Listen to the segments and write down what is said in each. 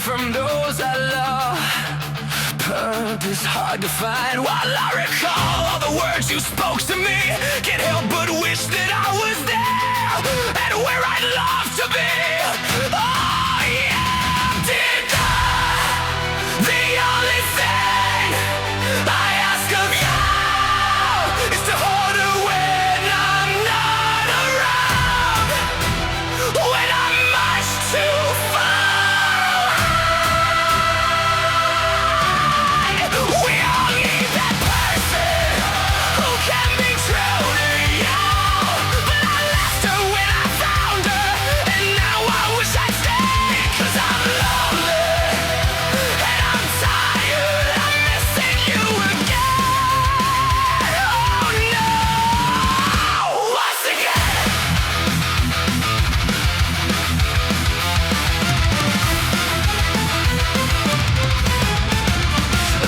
from those I love. Purpose hard to find while I recall all the words you spoke to me. Can't help but wish that I was there and where I'd love to be. Oh yeah, did the only thing I ask of you is to hold her when I'm not around, when I'm much too far. We all need that person who can be true to you. But I left her when I found her, and now I wish I'd stayed. 'Cause I'm lonely and I'm tired, I'm missing you again. Oh no, once again.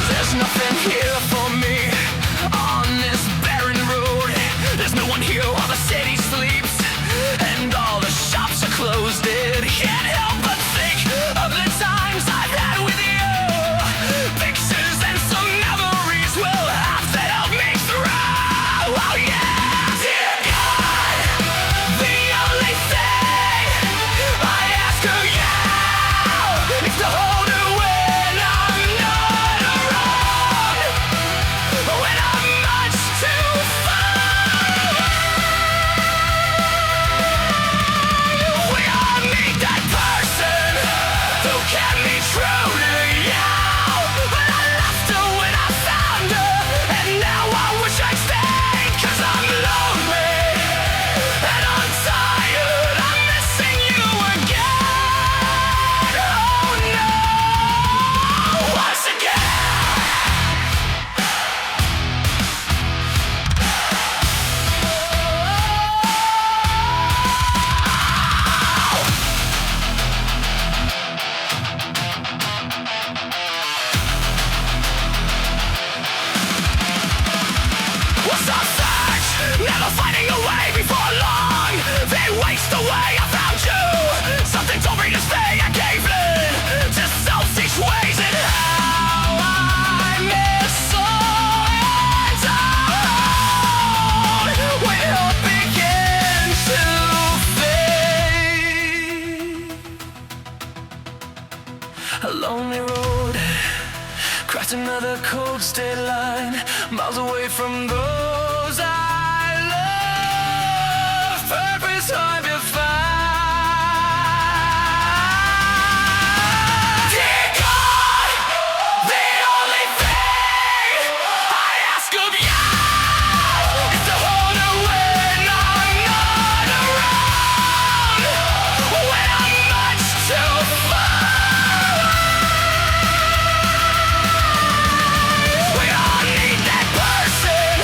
There's nothing here for me on this barren road. There's no one here while the city sleeps and all the shops are closed. It can't help but think of the times I've had with you. Pictures and some memories will have to help me through. Oh yeah, dear God, the only thing I ask of you is to hold her when I'm not around, when I'm much too far. We all need that person who can be true to you. But I left her when I found her, and now I wish I'd stayed. 'Cause I'm lonely and I'm tired, I'm missing you again. Oh no, once again. What's our search? Never finding a way before long. They waste away, I found you. Something told me to stay, I gave in to selfish ways and how I miss and out when hope begins to fade. A lonely road, crossed another cold state line, miles away from those I love. Purpose hard to find. Dear God, the only thing I ask of you is to hold her when I'm not around, when I'm much too far. We all need that person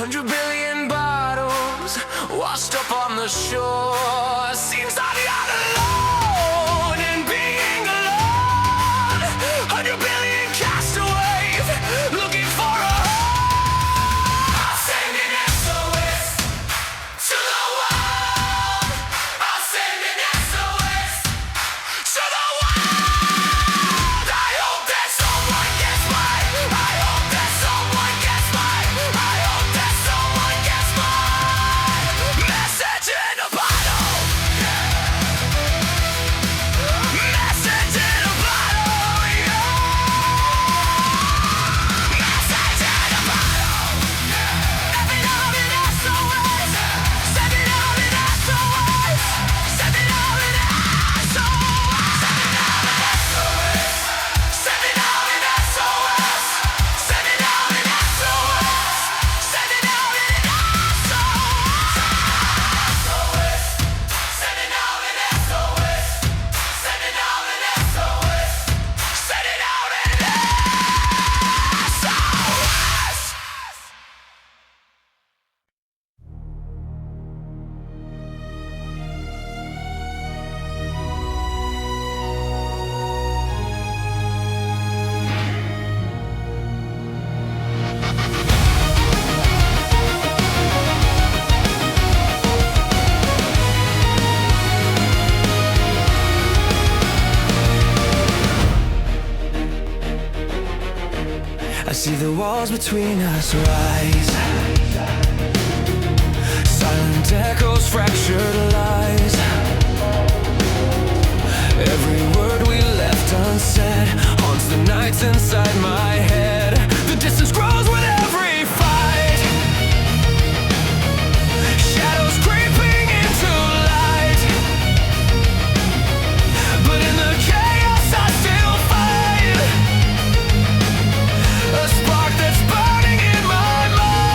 100 billion bottles washed up on the shore. Seems I'm not alone in being alone. 100 billion castaways looking for a home. I'm sending SOS to the world. I'm sending SOS to the world. I hope that someone gets mine. I hope that someone gets mine. I hope that someone gets mine. Message in a bottle. Message in a bottle. Message in a bottle. Send it out in SOS. Send it out in SOS. Send it out in SOS. Send it out in SOS. Send it out in SOS. Send it out in SOS. Send it out in SOS. Send it out in SOS. Send it out in SOS. I see the walls between us rise. Silent echoes, fractured lies. Every word we left unsaid haunts the nights inside my head. The distance grows with every fight. Shadows creeping into light. But in the chaos I still find a spark that's burning in my mind.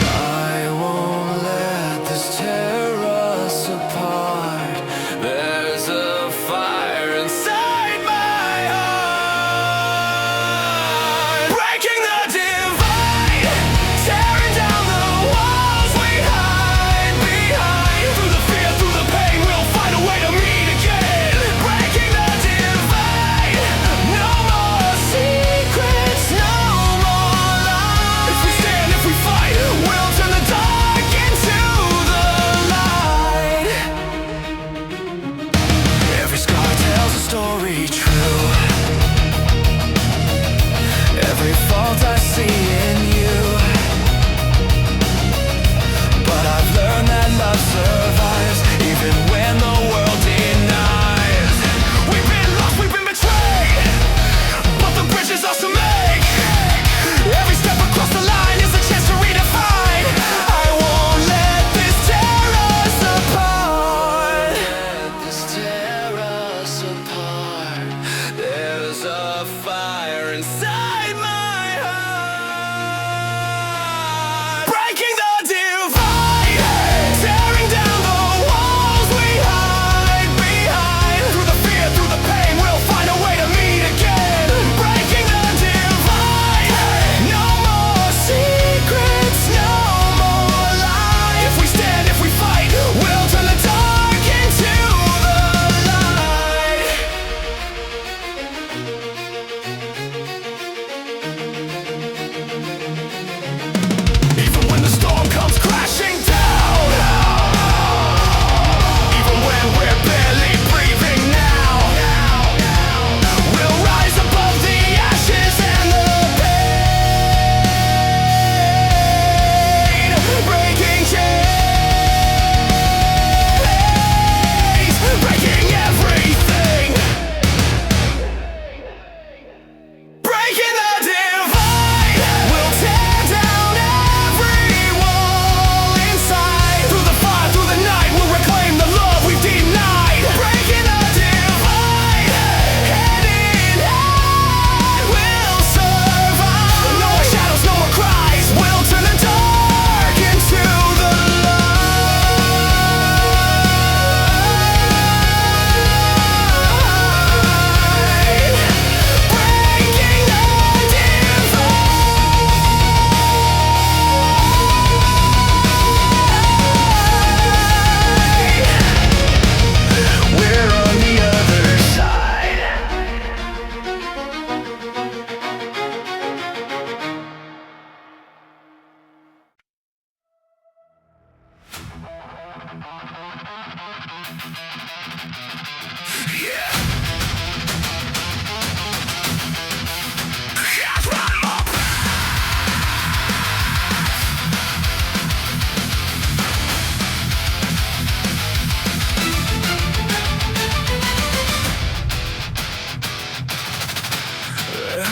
I won't let this tear us apart. There's a fire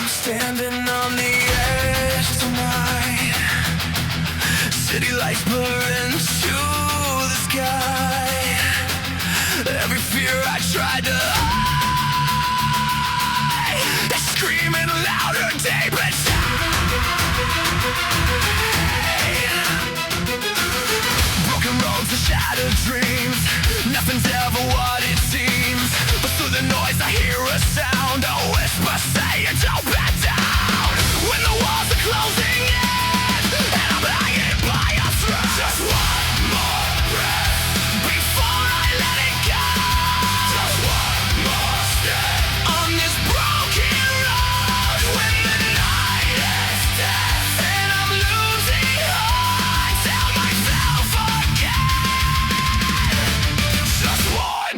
Standing on the edge tonight, city lights blur into the sky. Every fear I tried to hide is screaming louder deep inside. Broken roads and shattered dreams, nothing's ever what it seems. But through the noise I hear a sound, a whisper saying don't back down. When the walls are closing in and I'm hanging by a thread, just one more breath before I let it go. Just one more step on this broken road when the night is dead and I'm losing hope. I tell myself again, just one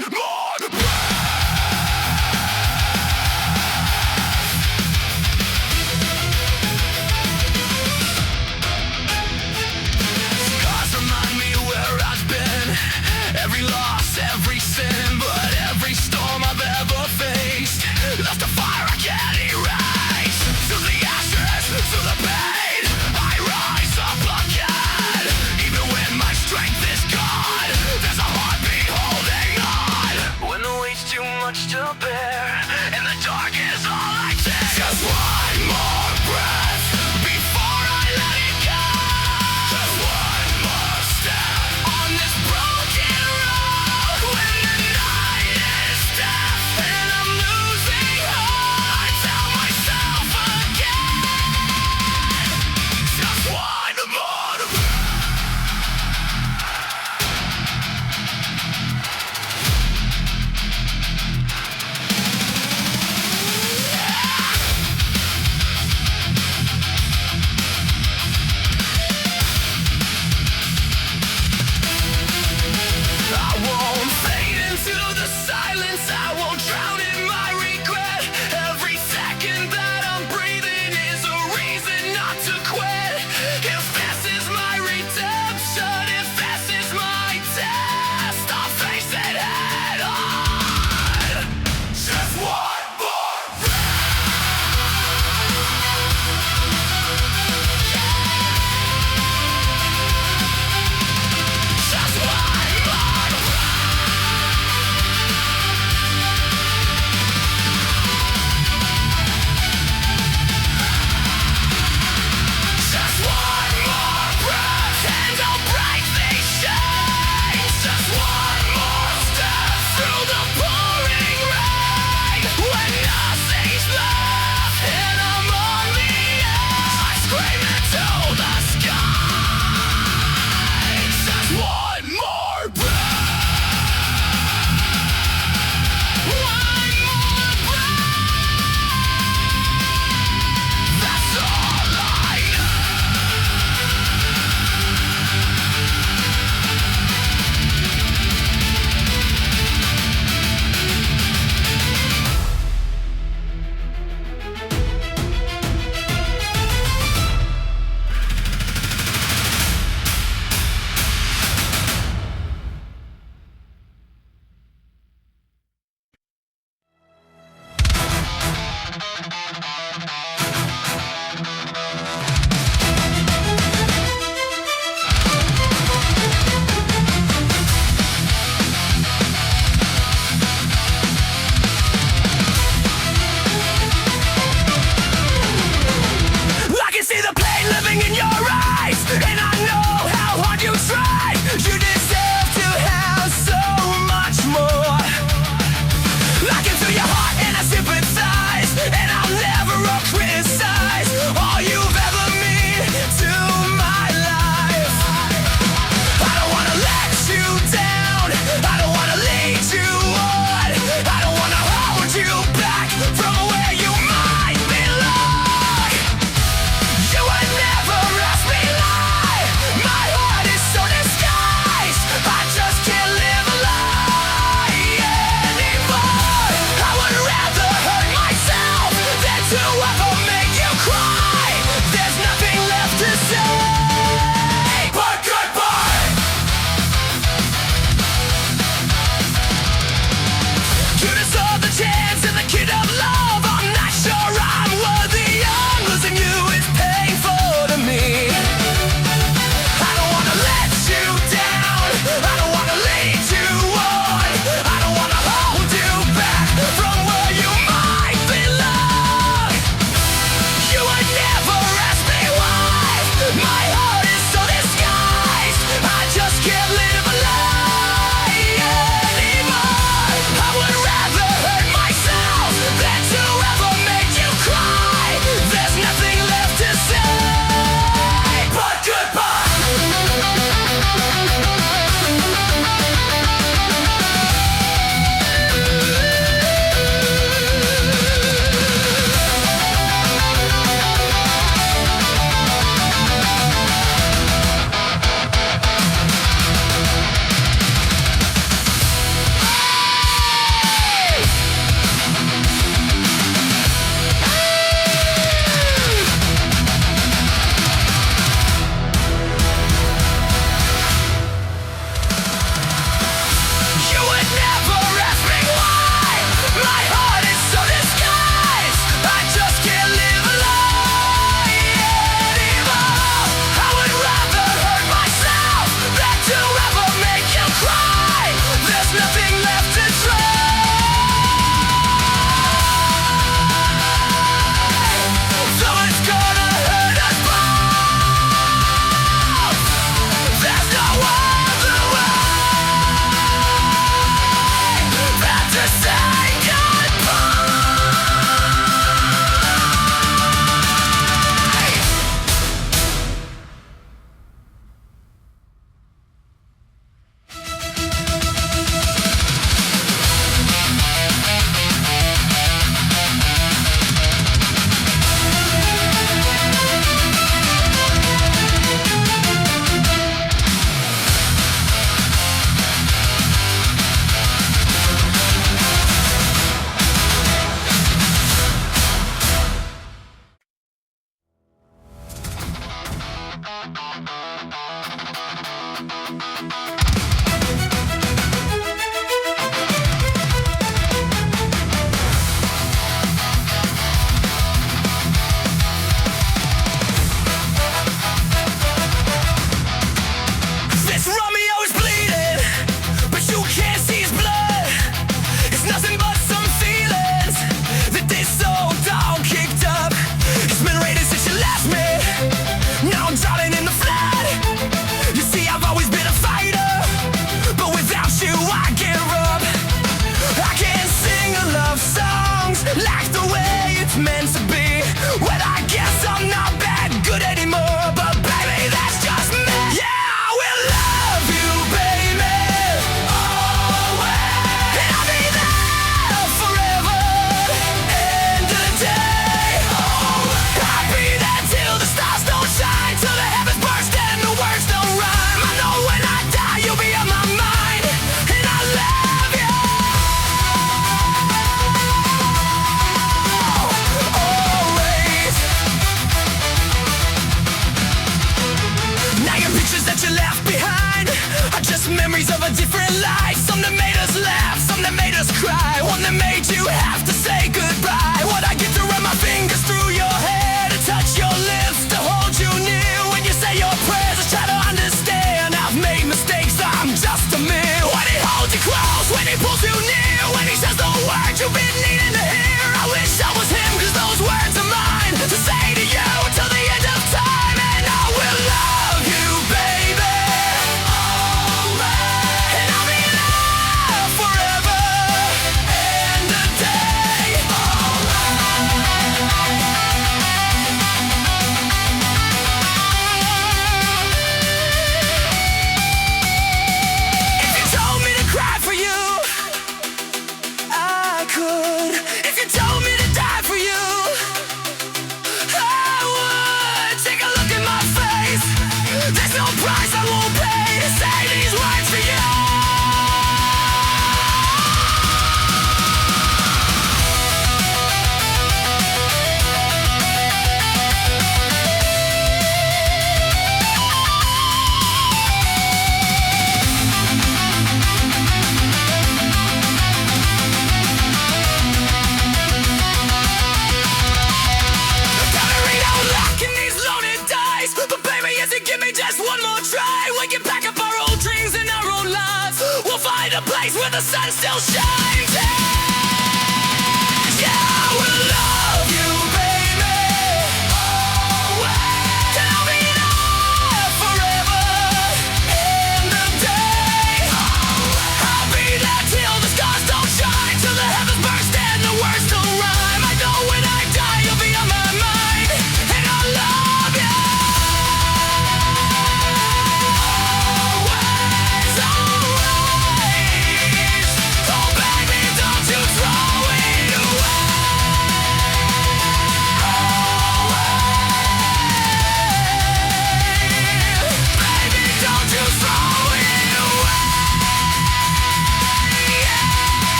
Don't you throw it away.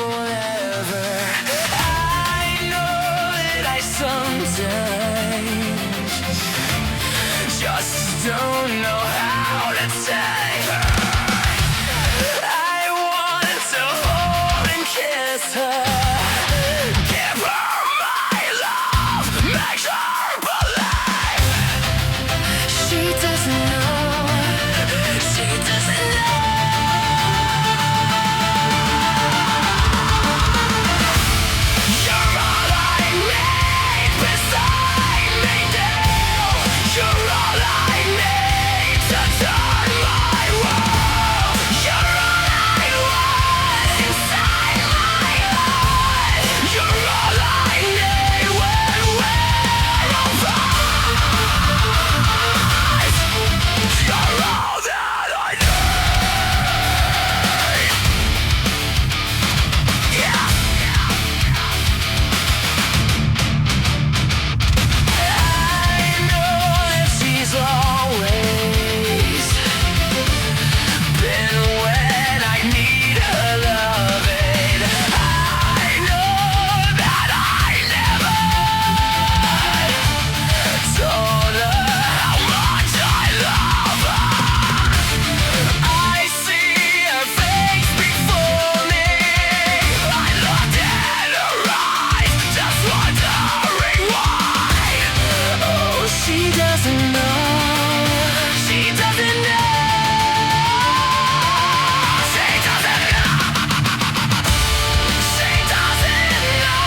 forever. I know that I sometimes just don't know how to take her. I want to hold and kiss her, give her my love, make her believe. She doesn't know, she doesn't know. You're all I need beside me now. You're all I need to turn my world. You're all I want inside my heart. You're all I need when we're apart. You're all that I need. Yeah. I know that she's always been when I need her loving. I know that I never told her how much I love her. I see her face before me. I looked at her eyes, just wondering why. Oh, she doesn't know. She doesn't know. She doesn't know. She doesn't know.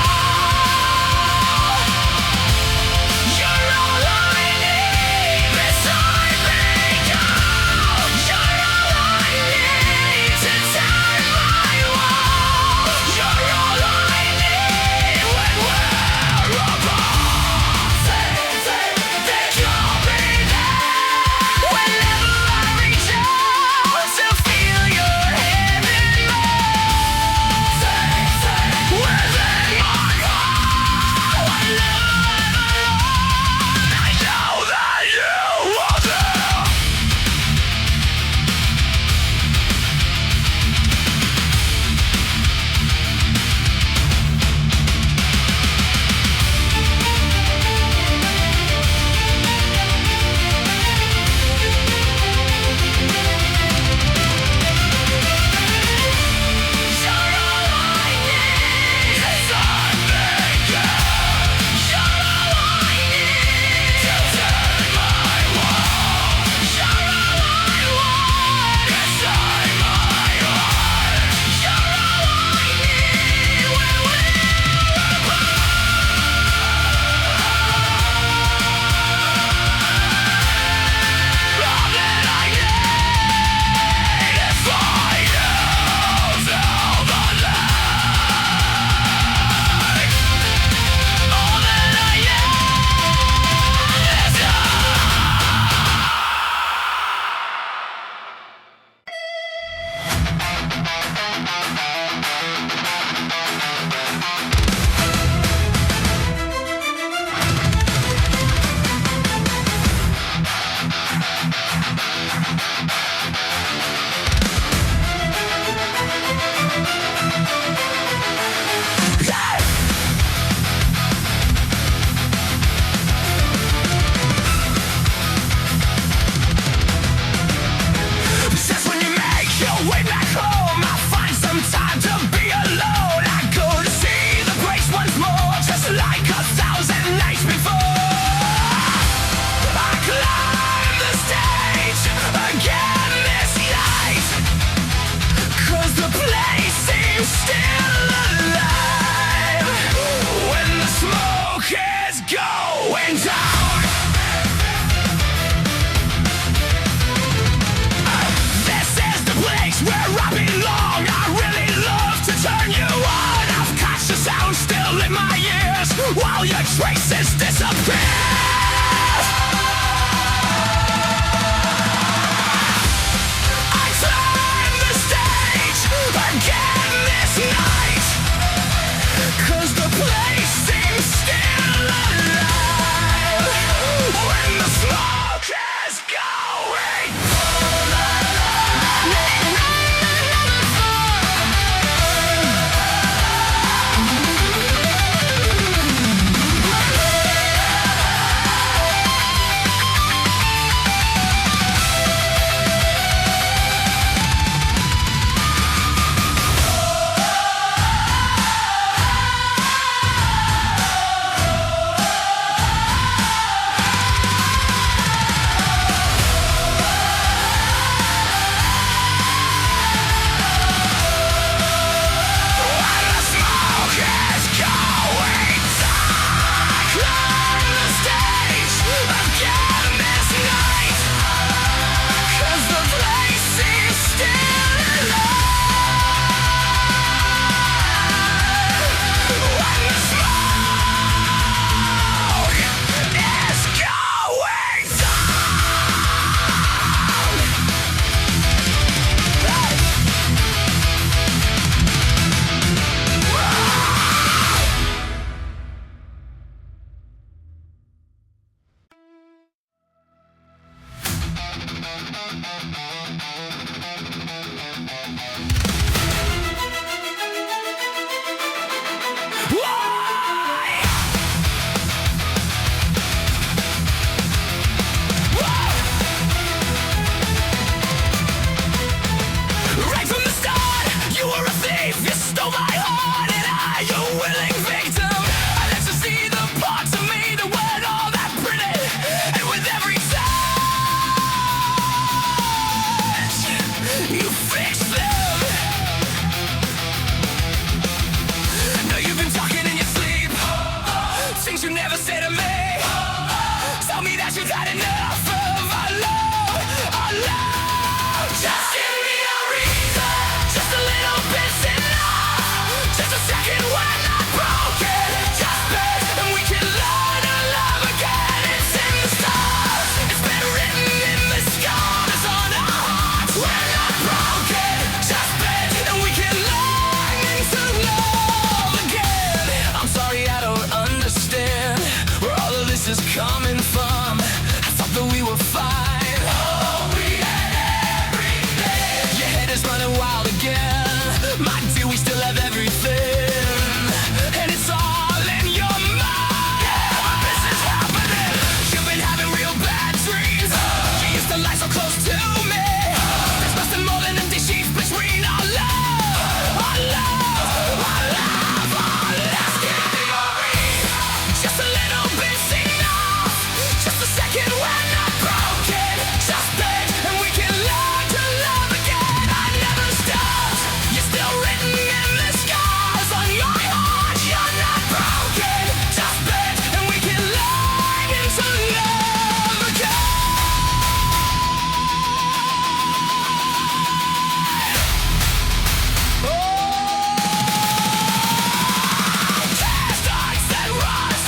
You're all I need beside me now. You're all I need to turn my world. You're all I need when we're apart. That you'll be there whenever I reach out to feel your hand in mine. Within my heart, whenever I'm alone, I know that you are there. You're all I need inside me, girl. You're all I need to turn my world. You're all I want inside my heart. You're all I need when we're apart. All that I need is for you to believe. All that I need is you. Just when you make your way back home, I find some time to be alone. I go to see the place once more, just like 1,000 nights before. I climb the stage again this night, 'cause the place seems still alive when the smoke is going down. This is the place where I belong. I really love to turn you on. I've got your sound still in my ears while your traces disappear. I climb the stage again this night, 'cause the place seems still alive when the smoke is going. coming from? I thought that we were fine. Oh, we had everything. Your head is running wild again. My dear, we still have everything. And it's all in your mind. Yeah, but this is happening. You've been having real bad dreams. You used to lie so close to me. There's nothing more than empty sheets between our love. Our love, our love, our love. Just a little bit's enough. Just a second when I'm broken. Just bend and we can learn to love again. I never stopped. You're still written in the scars on your heart. You're not broken. Just bend and we can learn to love again. Oh, past ice and rust.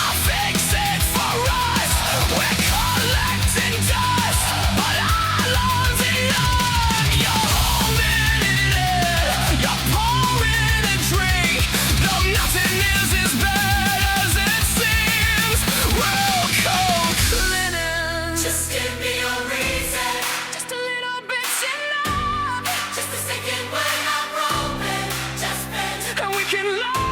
I'll fix it for us. We're collecting dust, but our lungs enough. You're holding it in. You're pouring a drink. No, nothing is as bad as it seems. Real cold linen. Just give me a reason. Just a little bit's enough. Just a second when I'm broken. Just bend and we can love.